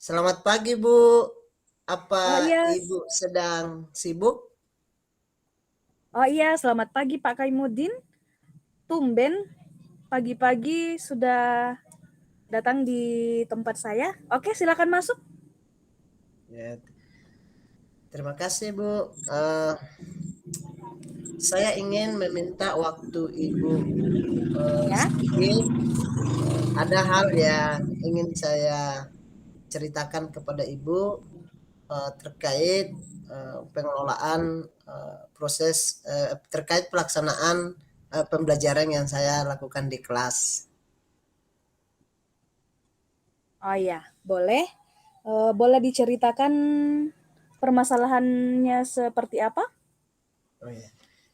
Selamat pagi, Bu. Apa Oh iya, Ibu sedang sibuk? selamat pagi Pak Kaimudin. Tumben pagi-pagi sudah datang di tempat saya. Oke, silakan masuk. Ya, terima kasih, Bu. Saya ingin meminta waktu Ibu Ya. sedikit. Ada hal yang ingin saya ceritakan kepada Ibu terkait pengelolaan proses terkait pelaksanaan pembelajaran yang saya lakukan di kelas. Oh iya, boleh. Boleh diceritakan permasalahannya seperti apa? Oh, ya.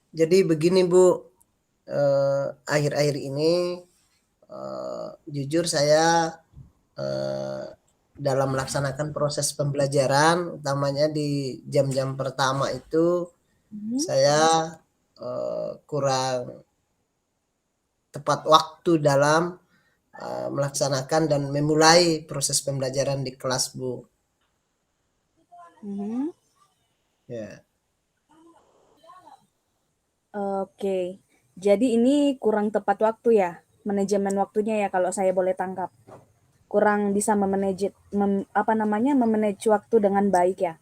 Jadi begini, Bu. Akhir-akhir ini jujur saya eh, dalam melaksanakan proses pembelajaran, utamanya di jam-jam pertama itu Mhm. saya kurang tepat waktu dalam melaksanakan dan memulai proses pembelajaran di kelas, Bu. Mhm. Ya, Oke. Jadi ini kurang tepat waktu ya, manajemen waktunya ya kalau saya boleh tangkap. Kurang bisa memanage waktu dengan baik ya.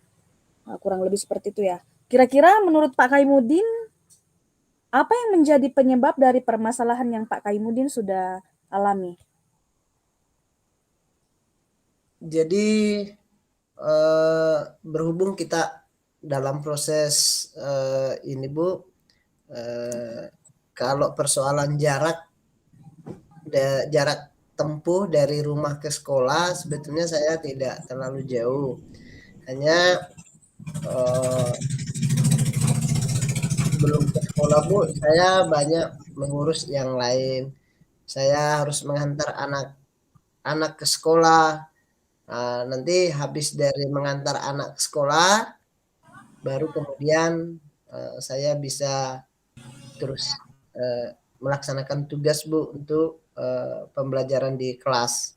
Kurang lebih seperti itu ya. Kira-kira menurut Pak Kaimudin, apa yang menjadi penyebab dari permasalahan yang Pak Kaimudin sudah alami? jadi berhubung kita dalam proses ini, Bu, eh, kalau persoalan jarak tempuh dari rumah ke sekolah sebetulnya saya tidak terlalu jauh. Hanya eh, sebelum ke sekolah, Bu, saya banyak mengurus yang lain. Saya harus mengantar anak-anak ke sekolah. Nanti habis dari mengantar anak ke sekolah, baru kemudian saya bisa terus eh, melaksanakan tugas, Bu, untuk pembelajaran di kelas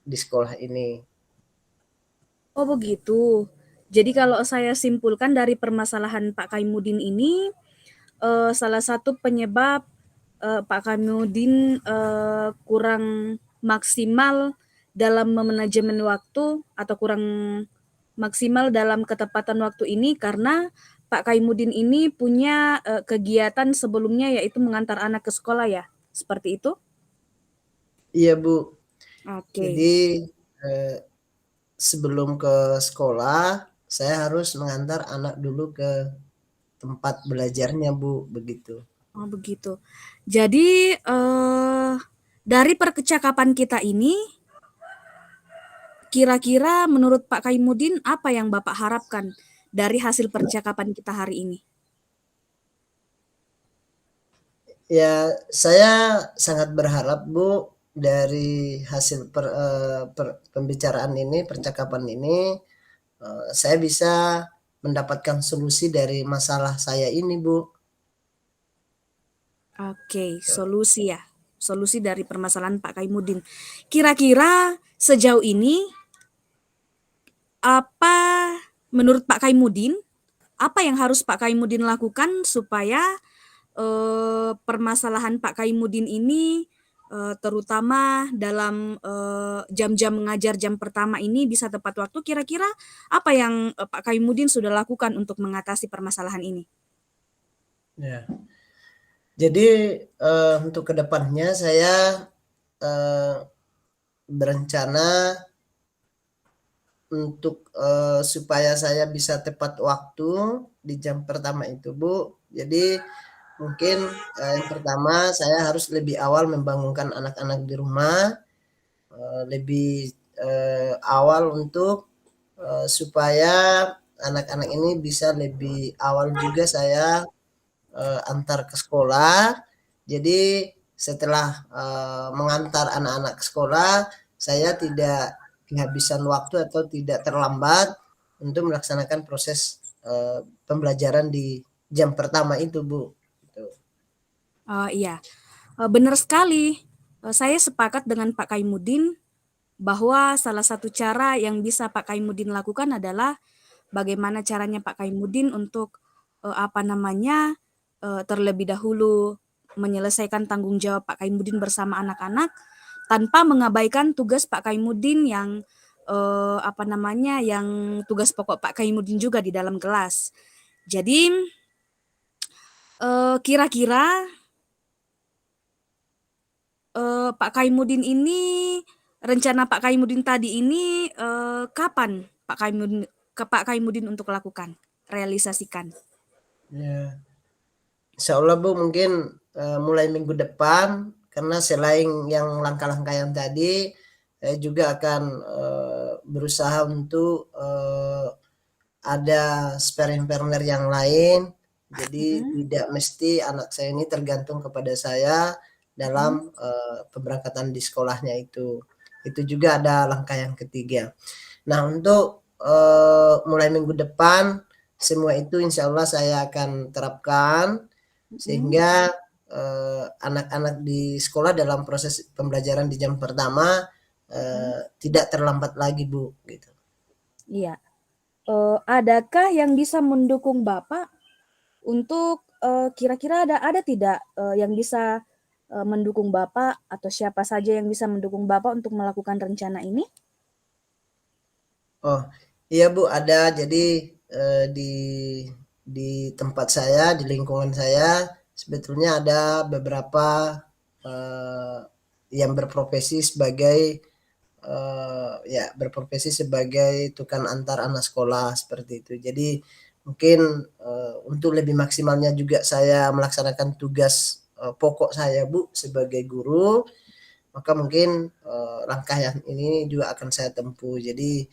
di sekolah ini. Oh begitu. Jadi kalau saya simpulkan dari permasalahan Pak Kaimudin ini, salah satu penyebab Pak Kaimudin kurang maksimal dalam memanajemen waktu atau kurang maksimal dalam ketepatan waktu ini karena Pak Kaimudin ini punya kegiatan sebelumnya yaitu mengantar anak ke sekolah ya, seperti itu? Iya, Bu. Jadi Oke. eh, sebelum ke sekolah, saya harus mengantar anak dulu ke tempat belajarnya, Bu, begitu. Oh begitu. Jadi dari percakapan kita ini, kira-kira menurut Pak Kaimudin apa yang Bapak harapkan dari hasil percakapan kita hari ini? Ya, saya sangat berharap, Bu, dari hasil pembicaraan ini, percakapan ini, saya bisa mendapatkan solusi dari masalah saya ini, Bu. Oke, solusi ya. Solusi dari permasalahan Pak Kaimudin. Kira-kira sejauh ini apa menurut Pak Kaimudin, apa yang harus Pak Kaimudin lakukan supaya permasalahan Pak Kaimudin ini terutama dalam jam-jam mengajar jam pertama ini bisa tepat waktu. Kira-kira apa yang Pak Kaimudin sudah lakukan untuk mengatasi permasalahan ini? Ya. Jadi untuk kedepannya saya eh, berencana untuk supaya saya bisa tepat waktu di jam pertama itu, Bu. Jadi mungkin yang pertama saya harus lebih awal membangunkan anak-anak di rumah, lebih awal untuk supaya anak-anak ini bisa lebih awal juga saya antar ke sekolah. Jadi setelah mengantar anak-anak ke sekolah, saya tidak kehabisan waktu atau tidak terlambat untuk melaksanakan proses pembelajaran di jam pertama itu, Bu. Gitu. Iya, benar sekali. Saya sepakat dengan Pak Kaimudin. bahwa salah satu cara yang bisa Pak Kaimudin lakukan adalah bagaimana caranya Pak Kaimudin untuk terlebih dahulu menyelesaikan tanggung jawab Pak Kaimudin bersama anak-anak tanpa mengabaikan tugas Pak Kaimudin yang tugas pokok Pak Kaimudin juga di dalam kelas. Jadi kira-kira Pak Kaimudin ini rencana Pak Kaimudin tadi ini kapan Pak Kaimudin untuk lakukan, realisasikan? Ya. Insya Allah Bu mungkin mulai minggu depan, karena selain yang langkah-langkah yang tadi, saya juga akan berusaha untuk ada sparing partner yang lain. Jadi tidak mesti anak saya ini tergantung kepada saya dalam pemberangkatan di sekolahnya itu. Itu juga ada langkah yang ketiga. Nah, untuk mulai minggu depan semua itu insya Allah saya akan terapkan sehingga anak-anak di sekolah dalam proses pembelajaran di jam pertama tidak terlambat lagi Bu gitu. Iya. Adakah yang bisa mendukung Bapak untuk kira-kira ada tidak yang bisa mendukung Bapak atau siapa saja yang bisa mendukung Bapak untuk melakukan rencana ini? Oh iya Bu ada, jadi di tempat saya, di lingkungan saya sebetulnya ada beberapa eh, yang berprofesi sebagai berprofesi sebagai tukang antar anak sekolah seperti itu. Jadi mungkin untuk lebih maksimalnya juga saya melaksanakan tugas pokok saya Bu sebagai guru, maka mungkin langkah yang ini juga akan saya tempuh. Jadi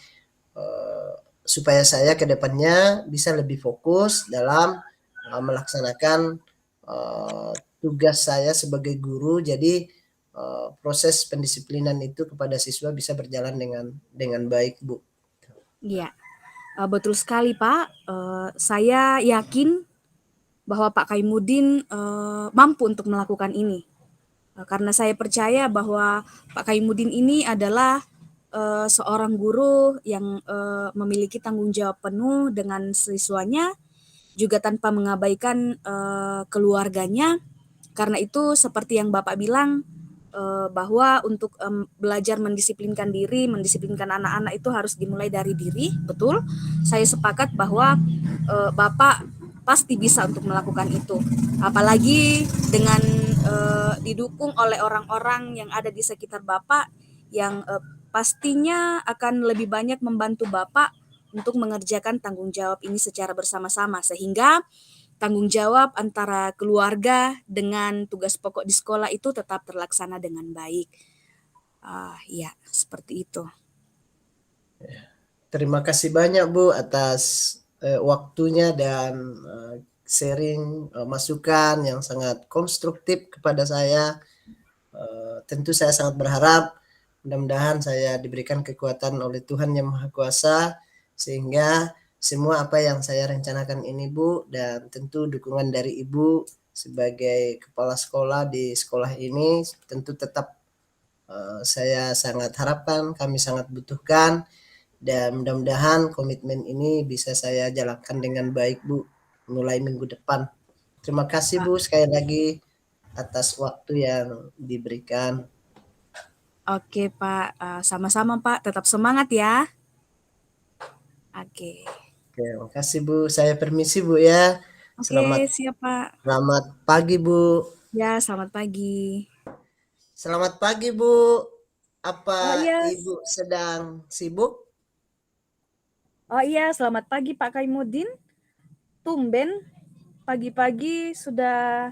supaya saya ke depannya bisa lebih fokus dalam melaksanakan tugas saya sebagai guru. Jadi proses pendisiplinan itu kepada siswa bisa berjalan dengan baik, Bu. Iya, betul sekali Pak. Saya yakin bahwa Pak Kaimudin mampu untuk melakukan ini. Karena saya percaya bahwa Pak Kaimudin ini adalah seorang guru yang memiliki tanggung jawab penuh dengan siswanya, juga tanpa mengabaikan keluarganya. Karena itu seperti yang Bapak bilang, bahwa untuk belajar mendisiplinkan diri, mendisiplinkan anak-anak itu harus dimulai dari diri, betul. Saya sepakat bahwa Bapak pasti bisa untuk melakukan itu. Apalagi dengan didukung oleh orang-orang yang ada di sekitar Bapak yang pastinya akan lebih banyak membantu Bapak untuk mengerjakan tanggung jawab ini secara bersama-sama, sehingga tanggung jawab antara keluarga dengan tugas pokok di sekolah itu tetap terlaksana dengan baik. Ya, seperti itu. Terima kasih banyak Bu atas waktunya dan sharing masukan yang sangat konstruktif kepada saya. Tentu saya sangat berharap mudah-mudahan saya diberikan kekuatan oleh Tuhan Yang Maha Kuasa sehingga semua apa yang saya rencanakan ini Bu, dan tentu dukungan dari Ibu sebagai kepala sekolah di sekolah ini tentu tetap saya sangat harapkan, kami sangat butuhkan, dan mudah-mudahan komitmen ini bisa saya jalankan dengan baik Bu mulai minggu depan. Terima kasih Bu sekali lagi atas waktu yang diberikan. Oke Pak, sama-sama Pak, tetap semangat ya. Oke. Oke, makasih Bu. Saya permisi Bu ya. Oke, Selamat siap Pak. selamat pagi Bu. Ya, selamat pagi. Selamat pagi Bu. Apa Oh iya, Ibu sedang sibuk? selamat pagi Pak Kaimudin. Tumben pagi-pagi sudah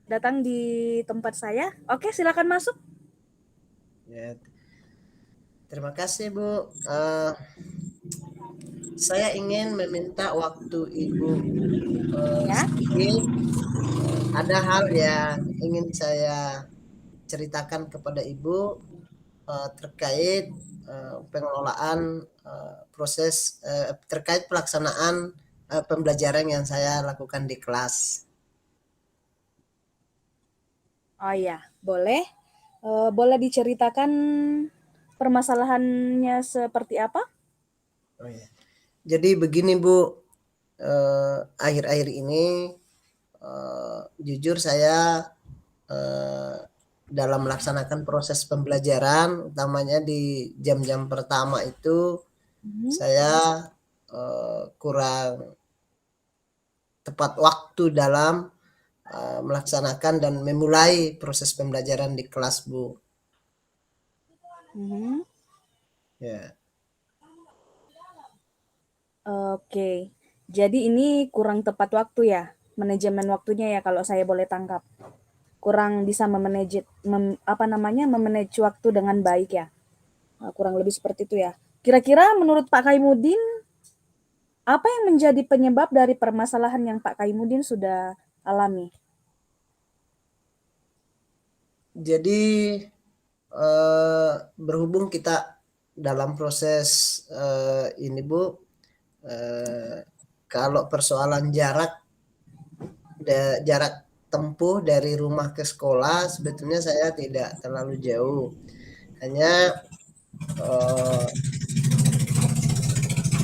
datang di tempat saya. Oke, silakan masuk. Ya, terima kasih Bu. Saya ingin meminta waktu Ibu Ya. sedikit. Ada hal yang ingin saya ceritakan kepada Ibu terkait pengelolaan proses terkait pelaksanaan pembelajaran yang saya lakukan di kelas. Oh iya, boleh. Boleh diceritakan permasalahannya seperti apa? Oh ya. Jadi begini Bu, akhir-akhir ini jujur saya dalam melaksanakan proses pembelajaran, utamanya di jam-jam pertama itu Mhm. saya kurang tepat waktu dalam melaksanakan dan memulai proses pembelajaran di kelas Bu. Mhm. Ya. Oke. Jadi ini kurang tepat waktu ya, manajemen waktunya ya kalau saya boleh tangkap. Kurang bisa memanage waktu dengan baik ya. Kurang lebih seperti itu ya. Kira-kira menurut Pak Kaimuddin, apa yang menjadi penyebab dari permasalahan yang Pak Kaimuddin sudah alami? Jadi berhubung kita dalam proses ini Bu, kalau persoalan jarak tempuh dari rumah ke sekolah sebetulnya saya tidak terlalu jauh. Hanya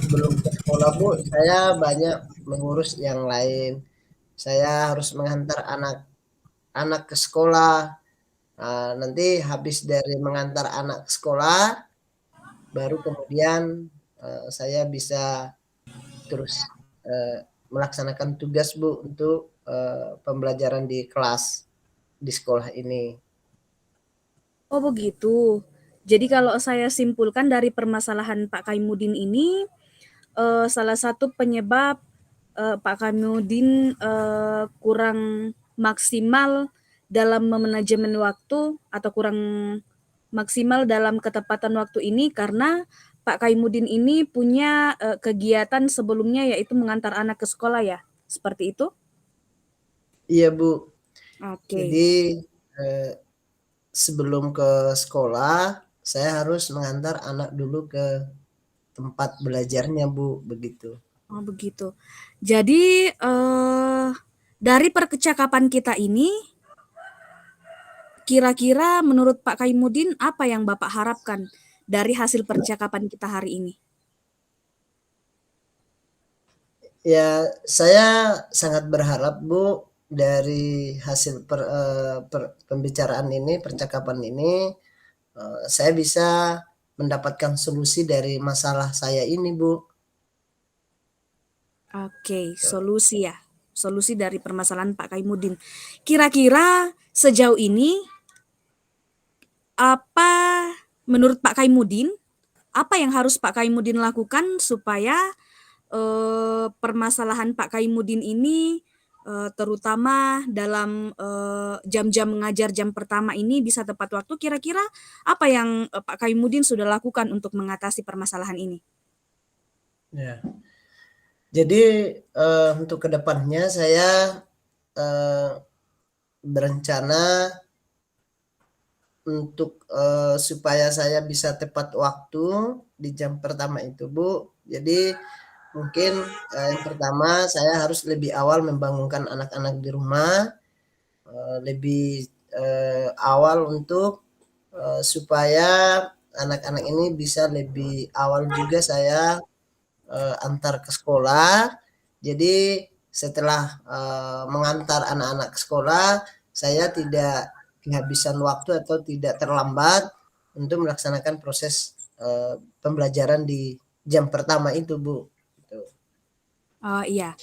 sebelum ke sekolah Bu, saya banyak mengurus yang lain. Saya harus mengantar anak-anak ke sekolah. Nanti habis dari mengantar anak ke sekolah, baru kemudian saya bisa terus melaksanakan tugas Bu untuk pembelajaran di kelas di sekolah ini. Oh begitu. Jadi kalau saya simpulkan dari permasalahan Pak Kaimuddin ini, salah satu penyebab Pak Kaimuddin kurang maksimal dalam memanajemen waktu atau kurang maksimal dalam ketepatan waktu ini karena Pak Kaimuddin ini punya kegiatan sebelumnya yaitu mengantar anak ke sekolah ya, seperti itu? Iya Bu, jadi Oke. eh, sebelum ke sekolah saya harus mengantar anak dulu ke tempat belajarnya Bu, begitu. Oh begitu. Jadi dari percakapan kita ini, kira-kira menurut Pak Kaimuddin apa yang Bapak harapkan dari hasil percakapan kita hari ini? Ya, saya sangat berharap Bu dari hasil pembicaraan ini, percakapan ini, saya bisa mendapatkan solusi dari masalah saya ini Bu. Oke, Tuh. solusi ya. Solusi dari permasalahan Pak Kaimuddin. Kira-kira sejauh ini apa menurut Pak Kaimuddin, apa yang harus Pak Kaimuddin lakukan supaya permasalahan Pak Kaimuddin ini terutama dalam jam-jam mengajar jam pertama ini bisa tepat waktu, kira-kira apa yang Pak Kaimuddin sudah lakukan untuk mengatasi permasalahan ini? Ya. Jadi untuk kedepannya saya eh, berencana untuk supaya saya bisa tepat waktu di jam pertama itu Bu. Jadi mungkin yang pertama saya harus lebih awal membangunkan anak-anak di rumah, lebih awal untuk supaya anak-anak ini bisa lebih awal juga saya antar ke sekolah. Jadi setelah mengantar anak-anak ke sekolah, saya tidak kehabisan waktu atau tidak terlambat untuk melaksanakan proses pembelajaran di jam pertama itu, Bu. Gitu. Iya,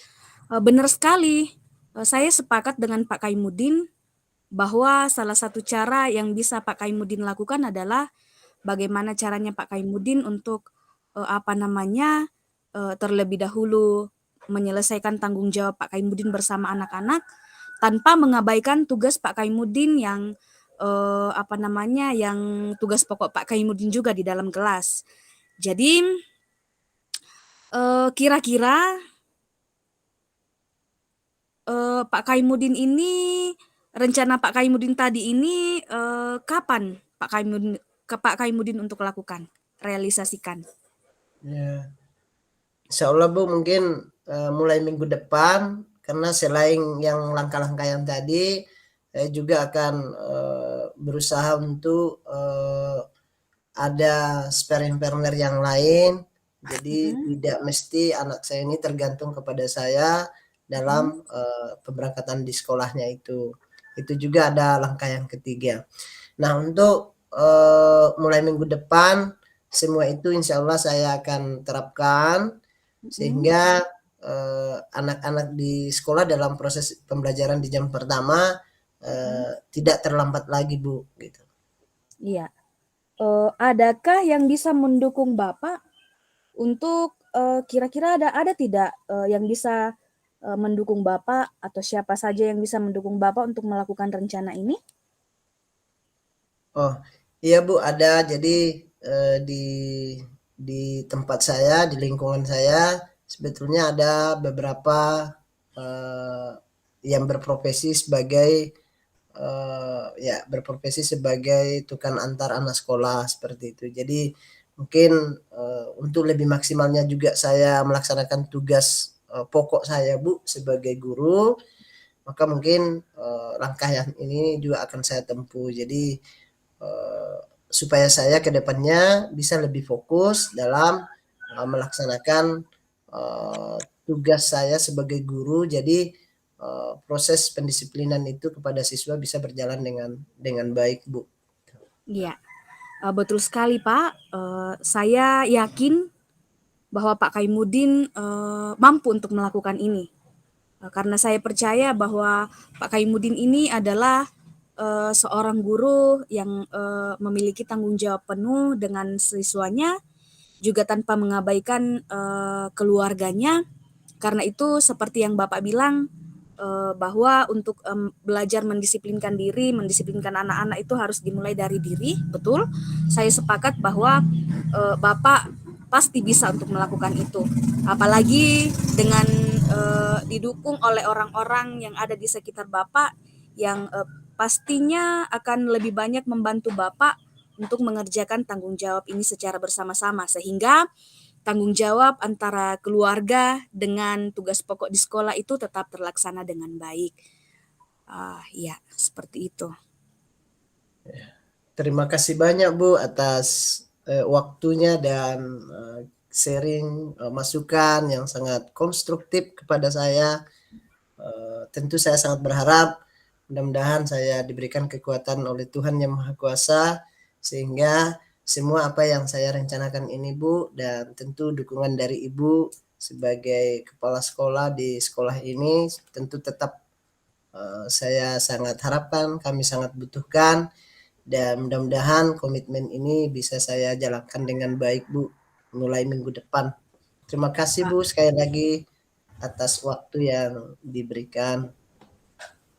benar sekali. Saya sepakat dengan Pak Kaimuddin bahwa salah satu cara yang bisa Pak Kaimuddin lakukan adalah bagaimana caranya Pak Kaimuddin untuk terlebih dahulu menyelesaikan tanggung jawab Pak Kaimuddin bersama anak-anak tanpa mengabaikan tugas Pak Kaimuddin yang tugas pokok Pak Kaimuddin juga di dalam kelas. Jadi kira-kira Pak Kaimuddin ini rencana Pak Kaimuddin tadi ini kapan Pak Kaimuddin untuk lakukan, realisasikan? Ya. Insya Allah Bu mungkin mulai minggu depan karena selain yang langkah-langkah yang tadi, saya juga akan berusaha untuk ada parent-partner yang lain. Jadi Mhm. tidak mesti anak saya ini tergantung kepada saya Mhm. dalam, pemberangkatan di sekolahnya itu. Itu juga ada langkah yang ketiga. Nah untuk, mulai minggu depan semua itu insya Allah saya akan terapkan Mhm. sehingga, anak-anak di sekolah dalam proses pembelajaran di jam pertama, Mhm. tidak terlambat lagi Bu, gitu. Iya. Adakah yang bisa mendukung Bapak untuk, kira-kira ada tidak, yang bisa, mendukung Bapak atau siapa saja yang bisa mendukung Bapak untuk melakukan rencana ini? Oh, iya Bu, ada. Jadi, di tempat saya, di lingkungan saya, sebetulnya ada beberapa, eee, yang berprofesi sebagai, ya berprofesi sebagai tukang antar anak sekolah, seperti itu. Jadi mungkin, untuk lebih maksimalnya juga saya melaksanakan tugas, pokok saya Bu, sebagai guru, maka mungkin, langkah yang ini juga akan saya tempuh. Jadi, supaya saya ke depannya bisa lebih fokus dalam, melaksanakan, tugas saya sebagai guru. Jadi, proses pendisiplinan itu kepada siswa bisa berjalan dengan baik, Bu. Iya, betul sekali Pak, saya yakin bahwa Pak Kaimuddin, mampu untuk melakukan ini. Karena saya percaya bahwa Pak Kaimuddin ini adalah, seorang guru yang, memiliki tanggung jawab penuh dengan siswanya, juga tanpa mengabaikan, keluarganya. Karena itu seperti yang Bapak bilang, bahwa untuk, belajar mendisiplinkan diri, mendisiplinkan anak-anak itu harus dimulai dari diri, betul. Saya sepakat bahwa, Bapak pasti bisa untuk melakukan itu. Apalagi dengan, didukung oleh orang-orang yang ada di sekitar Bapak yang, pastinya akan lebih banyak membantu Bapak untuk mengerjakan tanggung jawab ini secara bersama-sama. Sehingga tanggung jawab antara keluarga dengan tugas pokok di sekolah itu tetap terlaksana dengan baik. Iya, seperti itu. Terima kasih banyak Bu atas, waktunya dan, sharing, masukan yang sangat konstruktif kepada saya. Tentu saya sangat berharap mudah-mudahan saya diberikan kekuatan oleh Tuhan Yang Maha Kuasa, sehingga semua apa yang saya rencanakan ini Bu, dan tentu dukungan dari Ibu sebagai kepala sekolah di sekolah ini tentu tetap, saya sangat harapkan, kami sangat butuhkan, dan mudah-mudahan komitmen ini bisa saya jalankan dengan baik Bu, mulai minggu depan. Terima kasih Pak. Bu sekali lagi atas waktu yang diberikan.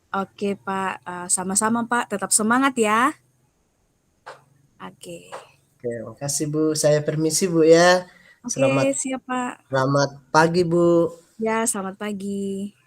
Oke, Pak. Sama-sama, Pak. Tetap semangat ya. Oke. Oke, makasih Bu. Saya permisi Bu ya. Oke, Selamat siap, Pak. selamat pagi Bu. Ya, selamat pagi.